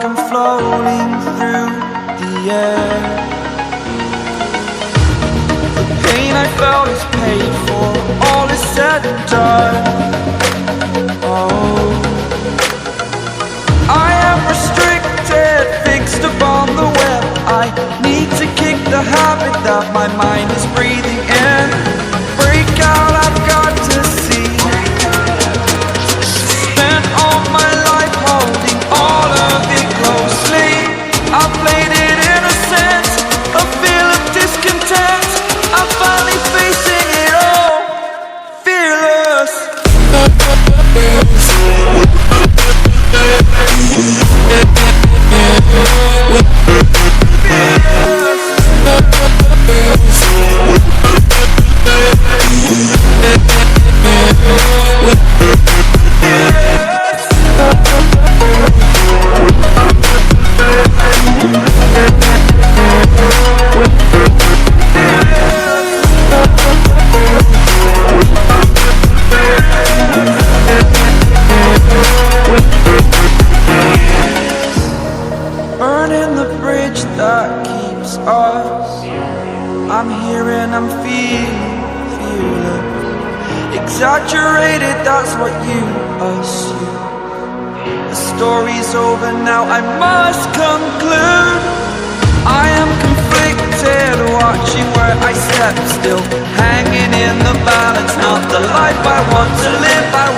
I'm floating through the air. The pain I felt is paid for, all is said and done. Oh, I am restricted, fixed upon the web. I need to kick the habit that my mind is breathing in. Break out, I've got to see. Spent all my life holding all of it closely. I played it innocent, a feel of discontent. I'm finally facing it all, fearless. Burning the bridge that keeps us. I'm here and I'm feeling exaggerated, that's what you assume. The story's over now, I must conclude. I am conflicted, watching where I step still, hanging in the balance. Not the life I want to live, I